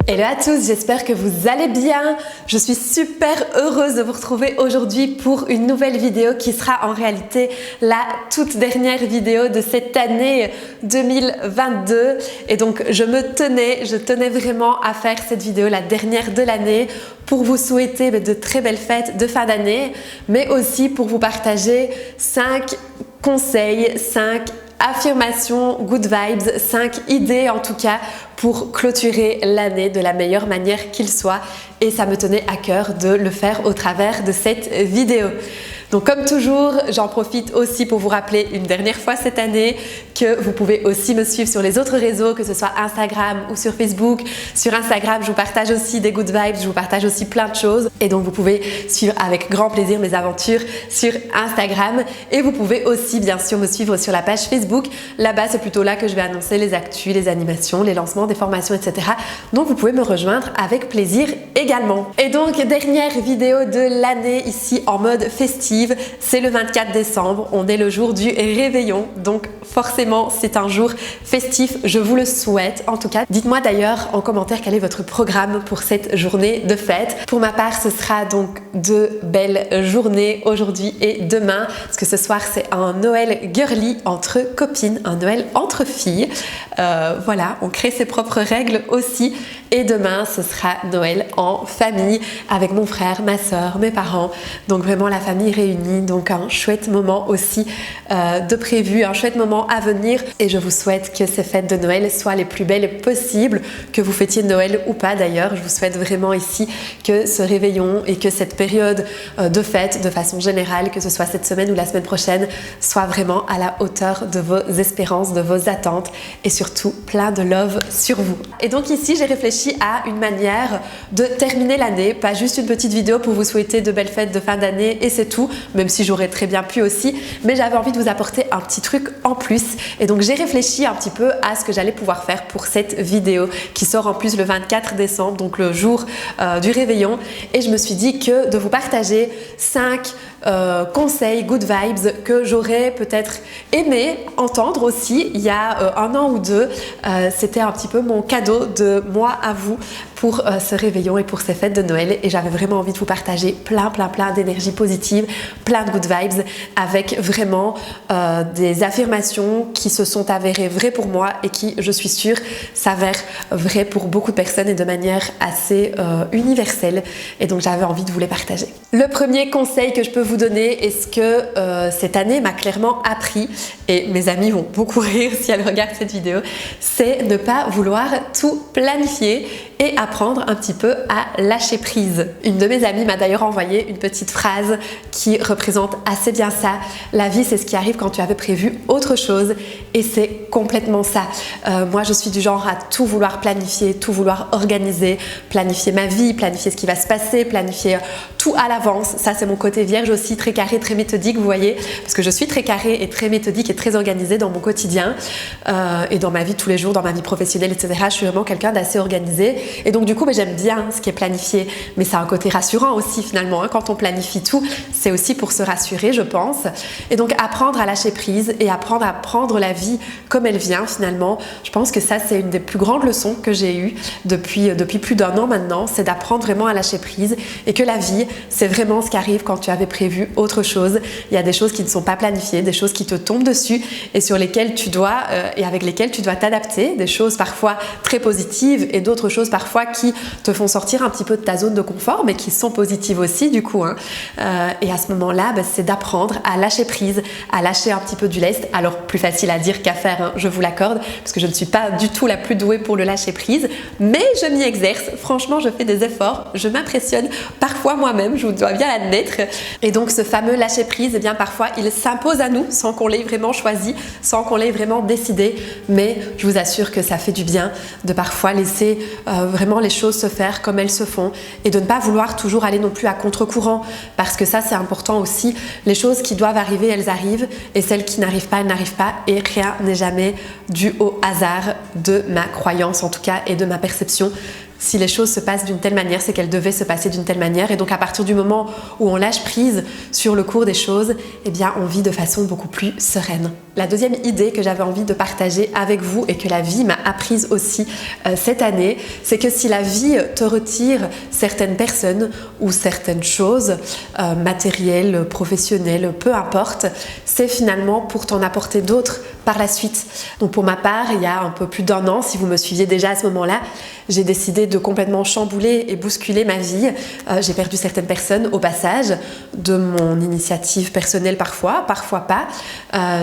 Hello à tous, j'espère que vous allez bien. Je suis super heureuse de vous retrouver aujourd'hui pour une nouvelle vidéo qui sera en réalité la toute dernière vidéo de cette année 2022. Et donc je tenais vraiment à faire cette vidéo, la dernière de l'année, pour vous souhaiter de très belles fêtes de fin d'année, mais aussi pour vous partager 5 conseils, 5 affirmations, good vibes, 5 idées en tout cas pour clôturer l'année de la meilleure manière qu'il soit, et ça me tenait à cœur de le faire au travers de cette vidéo. Donc comme toujours, j'en profite aussi pour vous rappeler une dernière fois cette année que vous pouvez aussi me suivre sur les autres réseaux, que ce soit Instagram ou sur Facebook. Sur Instagram, je vous partage aussi des good vibes, je vous partage aussi plein de choses, et donc vous pouvez suivre avec grand plaisir mes aventures sur Instagram, et vous pouvez aussi bien sûr me suivre sur la page Facebook. Là-bas, c'est plutôt là que je vais annoncer les actus, les animations, les lancements des formations, etc. Donc vous pouvez me rejoindre avec plaisir également. Et donc dernière vidéo de l'année ici en mode festive. C'est le 24 décembre, on est le jour du réveillon, donc forcément c'est un jour festif, je vous le souhaite en tout cas. Dites-moi d'ailleurs en commentaire quel est votre programme pour cette journée de fête. Pour ma part, ce sera donc 2 belles journées aujourd'hui et demain, parce que ce soir c'est un Noël girly entre copines, un Noël entre filles. Voilà, on crée ses propres règles aussi, et demain ce sera Noël en famille avec mon frère, ma soeur, mes parents, donc vraiment la famille réunie. Donc un chouette moment aussi de prévu, un chouette moment à venir, et je vous souhaite que ces fêtes de Noël soient les plus belles possibles, que vous fêtiez Noël ou pas d'ailleurs. Je vous souhaite vraiment ici que ce réveillon et que cette période de fête de façon générale, que ce soit cette semaine ou la semaine prochaine, soit vraiment à la hauteur de vos espérances, de vos attentes, et surtout plein de love sur vous. Et donc ici j'ai réfléchi à une manière de terminer l'année, pas juste une petite vidéo pour vous souhaiter de belles fêtes de fin d'année et c'est tout, même si j'aurais très bien pu aussi, mais j'avais envie de vous apporter un petit truc en plus, et donc j'ai réfléchi un petit peu à ce que j'allais pouvoir faire pour cette vidéo qui sort en plus le 24 décembre, donc le jour du réveillon, et je me suis dit que de vous partager 5 conseils, good vibes que j'aurais peut-être aimé entendre aussi il y a 1 an ou 2, c'était un petit peu mon cadeau de moi à vous pour ce réveillon et pour ces fêtes de Noël, et j'avais vraiment envie de vous partager plein d'énergie positive, plein de good vibes, avec vraiment des affirmations qui se sont avérées vraies pour moi et qui, je suis sûre, s'avèrent vraies pour beaucoup de personnes et de manière assez universelle, et donc j'avais envie de vous les partager. Le premier conseil que je peux vous donner, et ce que cette année m'a clairement appris, et mes amis vont beaucoup rire si elles regardent cette vidéo, c'est ne pas vouloir tout planifier et apprendre un petit peu à lâcher prise. Une de mes amies m'a d'ailleurs envoyé une petite phrase qui représente assez bien ça. La vie, c'est ce qui arrive quand tu avais prévu autre chose, et c'est complètement ça. Moi, je suis du genre à tout vouloir planifier, tout vouloir organiser, planifier ma vie, planifier ce qui va se passer, planifier tout à l'avance. Ça, c'est mon côté vierge aussi, très carré, très méthodique, vous voyez, parce que je suis très carré et très méthodique et très organisée dans mon quotidien et dans ma vie de tous les jours, dans ma vie professionnelle, etc. Je suis vraiment quelqu'un d'assez organisé, et donc du coup, j'aime bien ce qui est planifié, mais c'est un côté rassurant aussi finalement, hein. Quand on planifie tout, c'est aussi pour se rassurer, je pense. Et donc apprendre à lâcher prise et apprendre à prendre la vie comme elle vient finalement, je pense que ça, c'est une des plus grandes leçons que j'ai eues depuis plus d'1 an maintenant, c'est d'apprendre vraiment à lâcher prise, et que la vie, c'est vraiment ce qui arrive quand tu avais prévu autre chose. Il y a des choses qui ne sont pas planifiées, des choses qui te tombent dessus et sur lesquelles tu dois et avec lesquelles tu dois t'adapter, des choses parfois très positives et d'autres choses parfois qui te font sortir un petit peu de ta zone de confort, mais qui sont positives aussi du coup, hein. Et à ce moment-là, c'est d'apprendre à lâcher prise, à lâcher un petit peu du lest. Alors plus facile à dire qu'à faire, hein, je vous l'accorde, parce que je ne suis pas du tout la plus douée pour le lâcher prise, mais je m'y exerce. Franchement, je fais des efforts, je m'impressionne parfois moi-même, je vous dois bien l'admettre. Et donc ce fameux lâcher prise, eh bien parfois il s'impose à nous sans qu'on l'ait vraiment choisi, sans qu'on l'ait vraiment décidé, mais je vous assure que ça fait du bien de parfois laisser vraiment les choses se faire comme elles se font, et de ne pas vouloir toujours aller non plus à contre-courant, parce que ça, c'est important aussi. Les choses qui doivent arriver, elles arrivent, et celles qui n'arrivent pas, elles n'arrivent pas, et rien n'est jamais dû au hasard, de ma croyance en tout cas et de ma perception. Si les choses se passent d'une telle manière, c'est qu'elles devaient se passer d'une telle manière. Et donc à partir du moment où on lâche prise sur le cours des choses, eh bien on vit de façon beaucoup plus sereine. La deuxième idée que j'avais envie de partager avec vous et que la vie m'a apprise aussi cette année, c'est que si la vie te retire certaines personnes ou certaines choses, matérielles, professionnelles, peu importe, c'est finalement pour t'en apporter d'autres par la suite. Donc pour ma part, il y a un peu plus d'1 an, si vous me suiviez déjà à ce moment-là, j'ai décidé de complètement chambouler et bousculer ma vie. J'ai perdu certaines personnes au passage, de mon initiative personnelle parfois pas.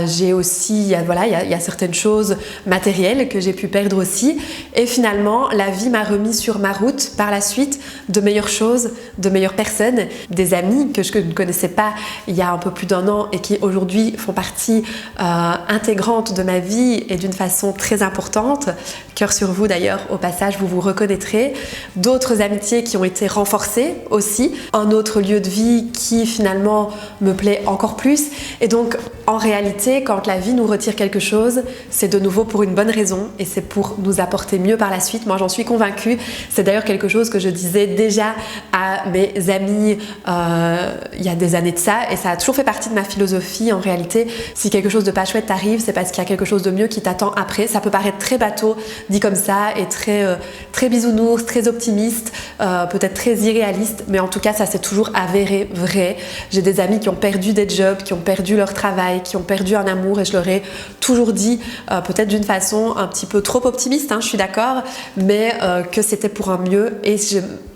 J'ai aussi, il y a certaines choses matérielles que j'ai pu perdre aussi. Et finalement, la vie m'a remis sur ma route par la suite de meilleures choses, de meilleures personnes, des amis que je ne connaissais pas il y a un peu plus d'1 an et qui aujourd'hui font partie intégrante de ma vie et d'une façon très importante. Cœur sur vous d'ailleurs, au passage, vous vous reconnaîtrez. D'autres amitiés qui ont été renforcées aussi. Un autre lieu de vie qui finalement me plaît encore plus. Et donc en réalité, quand la vie nous retire quelque chose, c'est de nouveau pour une bonne raison et c'est pour nous apporter mieux par la suite. Moi j'en suis convaincue. C'est d'ailleurs quelque chose que je disais déjà à mes amis il y a des années de ça et ça a toujours fait partie de ma philosophie en réalité. Si quelque chose de pas chouette t'arrive, c'est parce qu'il y a quelque chose de mieux qui t'attend après. Ça peut paraître très bateau dit comme ça et très bisounours, très optimiste, peut-être très irréaliste, mais en tout cas ça s'est toujours avéré vrai. J'ai des amis qui ont perdu des jobs, qui ont perdu leur travail, qui ont perdu un amour et je leur ai toujours dit, peut-être d'une façon un petit peu trop optimiste, je suis d'accord, mais que c'était pour un mieux et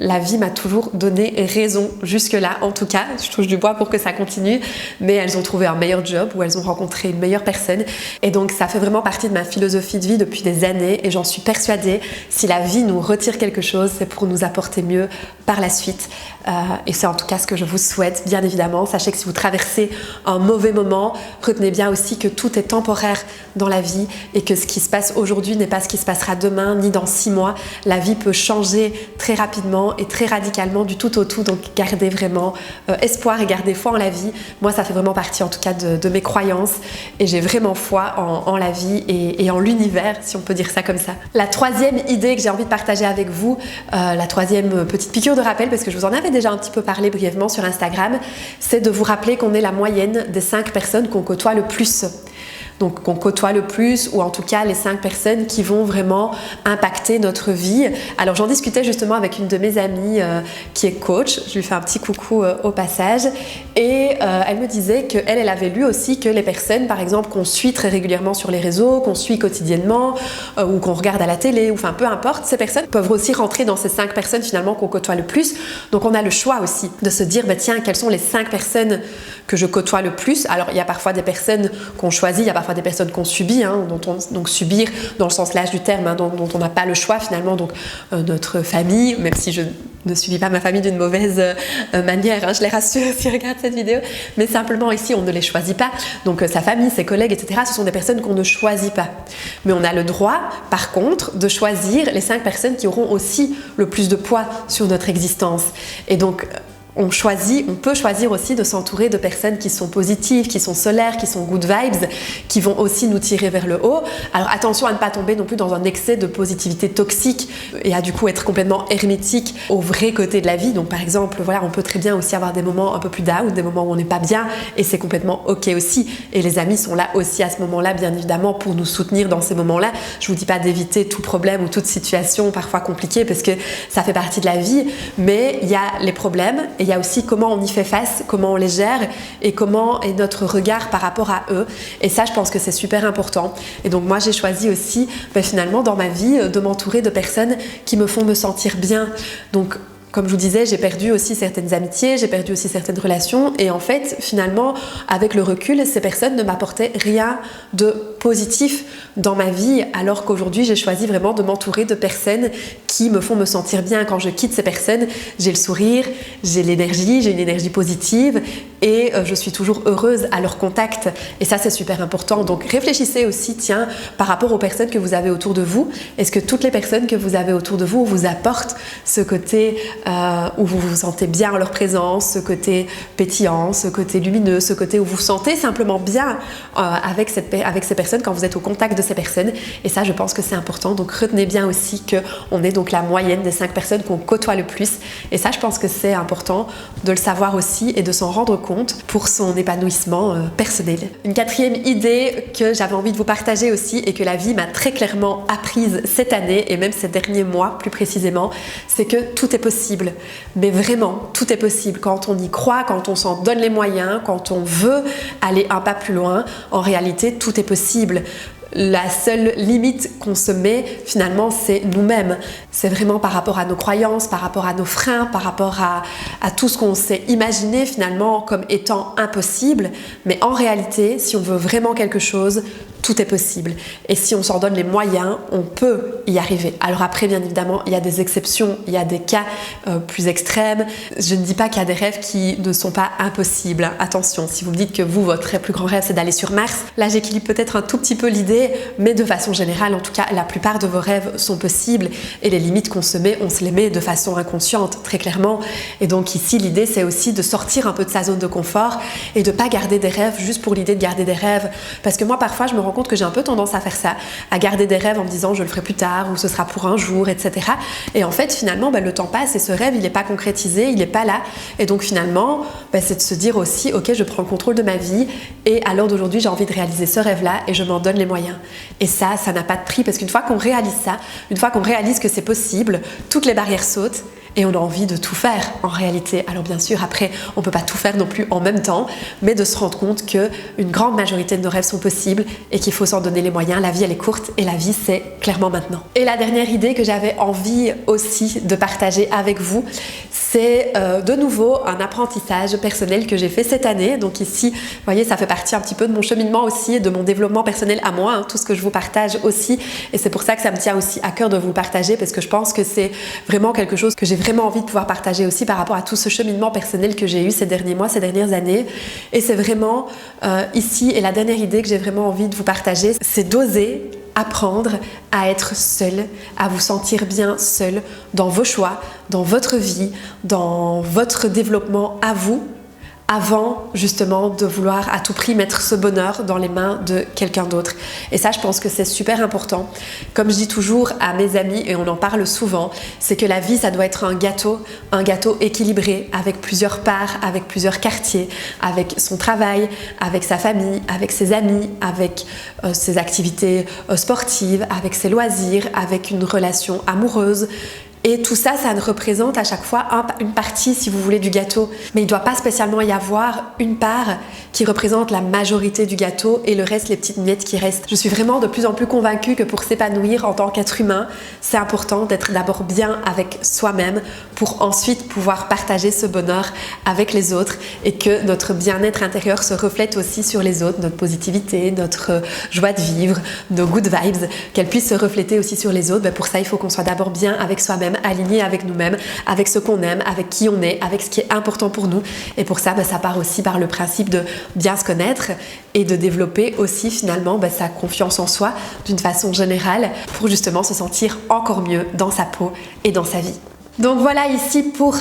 la vie m'a toujours donné raison jusque-là, en tout cas, je touche du bois pour que ça continue, mais elles ont trouvé un meilleur job ou elles ont rencontré une meilleure personne et donc ça fait vraiment partie de ma philosophie de vie depuis des années et j'en suis persuadée, si la vie nous retire quelque chose, c'est pour nous apporter mieux par la suite et c'est en tout cas ce que je vous souhaite, bien évidemment. Sachez que si vous traversez un mauvais moment, retenez bien aussi que tout est temporaire dans la vie et que ce qui se passe aujourd'hui n'est pas ce qui se passera demain ni dans 6 mois. La vie peut changer très rapidement et très radicalement du tout au tout, donc gardez vraiment espoir et gardez foi en la vie. Moi ça fait vraiment partie en tout cas de mes croyances et j'ai vraiment foi en la vie et en l'univers, si on peut dire ça comme ça. La troisième idée que j'ai envie de partager avec vous, la troisième petite piqûre de rappel, parce que je vous en avais déjà un petit peu parlé brièvement sur Instagram, c'est de vous rappeler qu'on est la moyenne des 5 personnes qu'on côtoie le plus. Donc qu'on côtoie le plus ou en tout cas les 5 personnes qui vont vraiment impacter notre vie. Alors j'en discutais justement avec une de mes amies qui est coach, je lui fais un petit coucou au passage et elle me disait qu'elle avait lu aussi que les personnes par exemple qu'on suit très régulièrement sur les réseaux, qu'on suit quotidiennement ou qu'on regarde à la télé ou enfin peu importe, ces personnes peuvent aussi rentrer dans ces 5 personnes finalement qu'on côtoie le plus. Donc on a le choix aussi de se dire tiens, quelles sont les 5 personnes que je côtoie le plus. Alors il y a parfois des personnes qu'on choisit, il y a parfois des personnes qu'on subit, donc subir dans le sens large du terme, dont on n'a pas le choix finalement, donc notre famille, même si je ne subis pas ma famille d'une mauvaise manière, je les rassure s'ils regardent cette vidéo, mais simplement ici on ne les choisit pas, donc sa famille, ses collègues, etc. ce sont des personnes qu'on ne choisit pas, mais on a le droit par contre de choisir les 5 personnes qui auront aussi le plus de poids sur notre existence et donc on peut choisir aussi de s'entourer de personnes qui sont positives, qui sont solaires, qui sont good vibes, qui vont aussi nous tirer vers le haut. Alors attention à ne pas tomber non plus dans un excès de positivité toxique et à du coup être complètement hermétique au vrai côté de la vie. Donc par exemple, on peut très bien aussi avoir des moments un peu plus down, des moments où on n'est pas bien et c'est complètement ok aussi. Et les amis sont là aussi à ce moment-là, bien évidemment, pour nous soutenir dans ces moments-là. Je vous dis pas d'éviter tout problème ou toute situation parfois compliquée parce que ça fait partie de la vie, mais il y a les problèmes. Il y a aussi comment on y fait face, comment on les gère et comment est notre regard par rapport à eux. Et ça, je pense que c'est super important. Et donc moi, j'ai choisi aussi finalement dans ma vie de m'entourer de personnes qui me font me sentir bien. Donc comme je vous disais, j'ai perdu aussi certaines amitiés, j'ai perdu aussi certaines relations et en fait, finalement, avec le recul, ces personnes ne m'apportaient rien de positif dans ma vie alors qu'aujourd'hui, j'ai choisi vraiment de m'entourer de personnes qui me font me sentir bien. Quand je quitte ces personnes, j'ai le sourire, j'ai l'énergie, j'ai une énergie positive et je suis toujours heureuse à leur contact et ça, c'est super important. Donc réfléchissez aussi, par rapport aux personnes que vous avez autour de vous, est-ce que toutes les personnes que vous avez autour de vous vous apportent ce côté où vous vous sentez bien en leur présence, ce côté pétillant, ce côté lumineux, ce côté où vous vous sentez simplement bien avec ces personnes personnes, quand vous êtes au contact de ces personnes. Et ça, je pense que c'est important. Donc retenez bien aussi qu'on est donc la moyenne des 5 personnes qu'on côtoie le plus. Et ça, je pense que c'est important de le savoir aussi et de s'en rendre compte pour son épanouissement personnel. Une 4e idée que j'avais envie de vous partager aussi et que la vie m'a très clairement apprise cette année et même ces derniers mois plus précisément, c'est que tout est possible. Mais vraiment, tout est possible. Quand on y croit, quand on s'en donne les moyens, quand on veut aller un pas plus loin, en réalité, tout est possible. La seule limite qu'on se met finalement, c'est nous-mêmes. C'est vraiment par rapport à nos croyances, par rapport à nos freins, par rapport à tout ce qu'on s'est imaginé finalement comme étant impossible. Mais en réalité, si on veut vraiment quelque chose, tout est possible. Et si on s'en donne les moyens, on peut y arriver. Alors après, bien évidemment, il y a des exceptions, il y a des cas plus extrêmes. Je ne dis pas qu'il y a des rêves qui ne sont pas impossibles. Attention, si vous me dites que vous, votre plus grand rêve, c'est d'aller sur Mars, là, j'équilibre peut-être un tout petit peu l'idée, mais de façon générale, en tout cas, la plupart de vos rêves sont possibles et les limites qu'on se met, on se les met de façon inconsciente, très clairement. Et donc ici, l'idée, c'est aussi de sortir un peu de sa zone de confort et de ne pas garder des rêves juste pour l'idée de garder des rêves. Parce que moi, parfois, je me rends compte que j'ai un peu tendance à faire ça, à garder des rêves en me disant je le ferai plus tard ou ce sera pour un jour, etc. Et en fait, finalement, le temps passe et ce rêve, il n'est pas concrétisé, il n'est pas là. Et donc finalement, c'est de se dire aussi, ok, je prends le contrôle de ma vie et à l'heure d'aujourd'hui, j'ai envie de réaliser ce rêve-là et je m'en donne les moyens. Et ça n'a pas de prix parce qu'une fois qu'on réalise ça, une fois qu'on réalise que c'est possible, toutes les barrières sautent. Et on a envie de tout faire en réalité. Alors bien sûr, après, on ne peut pas tout faire non plus en même temps, mais de se rendre compte qu'une grande majorité de nos rêves sont possibles et qu'il faut s'en donner les moyens. La vie, elle est courte et la vie, c'est clairement maintenant. Et la dernière idée que j'avais envie aussi de partager avec vous, c'est de nouveau un apprentissage personnel que j'ai fait cette année. Donc ici, vous voyez, ça fait partie un petit peu de mon cheminement aussi et de mon développement personnel à moi, tout ce que je vous partage aussi. Et c'est pour ça que ça me tient aussi à cœur de vous le partager parce que je pense que c'est vraiment quelque chose que j'ai vraiment envie de pouvoir partager aussi par rapport à tout ce cheminement personnel que j'ai eu ces derniers mois, ces dernières années. Et c'est vraiment ici, et la dernière idée que j'ai vraiment envie de vous partager, c'est d'oser apprendre à être seul, à vous sentir bien seul dans vos choix, dans votre vie, dans votre développement à vous, avant justement de vouloir à tout prix mettre ce bonheur dans les mains de quelqu'un d'autre. Et ça, je pense que c'est super important. Comme je dis toujours à mes amis, et on en parle souvent, c'est que la vie, ça doit être un gâteau équilibré, avec plusieurs parts, avec plusieurs quartiers, avec son travail, avec sa famille, avec ses amis, avec ses activités sportives, avec ses loisirs, avec une relation amoureuse. Et tout ça, ça représente à chaque fois une partie, si vous voulez, du gâteau. Mais il ne doit pas spécialement y avoir une part qui représente la majorité du gâteau et le reste, les petites miettes qui restent. Je suis vraiment de plus en plus convaincue que pour s'épanouir en tant qu'être humain, c'est important d'être d'abord bien avec soi-même pour ensuite pouvoir partager ce bonheur avec les autres et que notre bien-être intérieur se reflète aussi sur les autres, notre positivité, notre joie de vivre, nos good vibes, qu'elles puissent se refléter aussi sur les autres. Pour ça, il faut qu'on soit d'abord bien avec soi-même, aligné avec nous-mêmes, avec ce qu'on aime, avec qui on est, avec ce qui est important pour nous. Et pour ça, ça part aussi par le principe de bien se connaître et de développer aussi finalement sa confiance en soi d'une façon générale pour justement se sentir encore mieux dans sa peau et dans sa vie. Donc voilà ici pour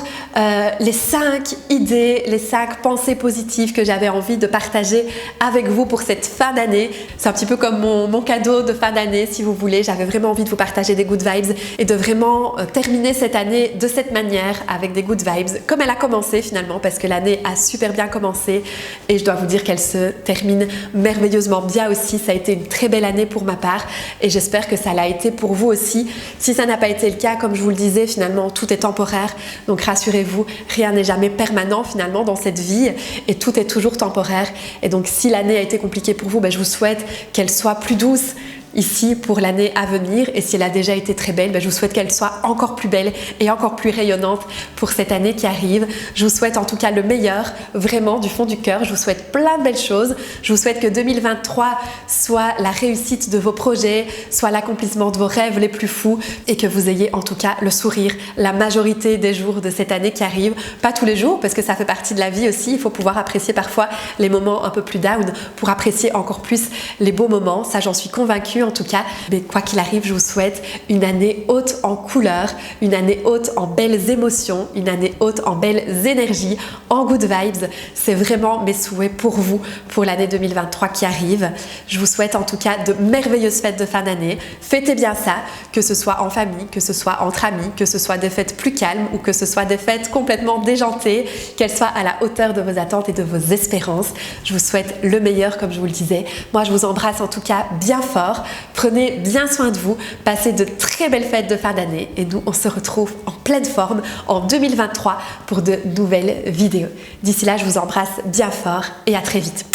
les 5 idées, les 5 pensées positives que j'avais envie de partager avec vous pour cette fin d'année. C'est un petit peu comme mon cadeau de fin d'année si vous voulez. J'avais vraiment envie de vous partager des good vibes et de vraiment terminer cette année de cette manière avec des good vibes comme elle a commencé finalement parce que l'année a super bien commencé et je dois vous dire qu'elle se termine merveilleusement bien aussi. Ça a été une très belle année pour ma part et j'espère que ça l'a été pour vous aussi. Si ça n'a pas été le cas, comme je vous le disais, finalement tout est temporaire, donc rassurez-vous, rien n'est jamais permanent finalement dans cette vie et tout est toujours temporaire. Et donc si l'année a été compliquée pour vous, je vous souhaite qu'elle soit plus douce ici pour l'année à venir et si elle a déjà été très belle, je vous souhaite qu'elle soit encore plus belle et encore plus rayonnante pour cette année qui arrive. Je vous souhaite en tout cas le meilleur, vraiment du fond du cœur. Je vous souhaite plein de belles choses. Je vous souhaite que 2023 soit la réussite de vos projets, soit l'accomplissement de vos rêves les plus fous et que vous ayez en tout cas le sourire la majorité des jours de cette année qui arrive. Pas tous les jours parce que ça fait partie de la vie aussi. Il faut pouvoir apprécier parfois les moments un peu plus down pour apprécier encore plus les beaux moments. Ça, j'en suis convaincue. bienvenue en tout cas. Mais quoi qu'il arrive, je vous souhaite une année haute en couleurs, une année haute en belles émotions, une année haute en belles énergies, en good vibes. C'est vraiment mes souhaits pour vous, pour l'année 2023 qui arrive. Je vous souhaite en tout cas de merveilleuses fêtes de fin d'année. Fêtez bien ça, que ce soit en famille, que ce soit entre amis, que ce soit des fêtes plus calmes ou que ce soit des fêtes complètement déjantées, qu'elles soient à la hauteur de vos attentes et de vos espérances. Je vous souhaite le meilleur, comme je vous le disais. Moi, je vous embrasse en tout cas bien fort. Prenez bien soin de vous. Passez de très belles fêtes de fin d'année. Et nous, on se retrouve en pleine forme en 2023 pour de nouvelles vidéos. D'ici là, je vous embrasse bien fort et à très vite.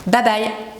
Bye bye!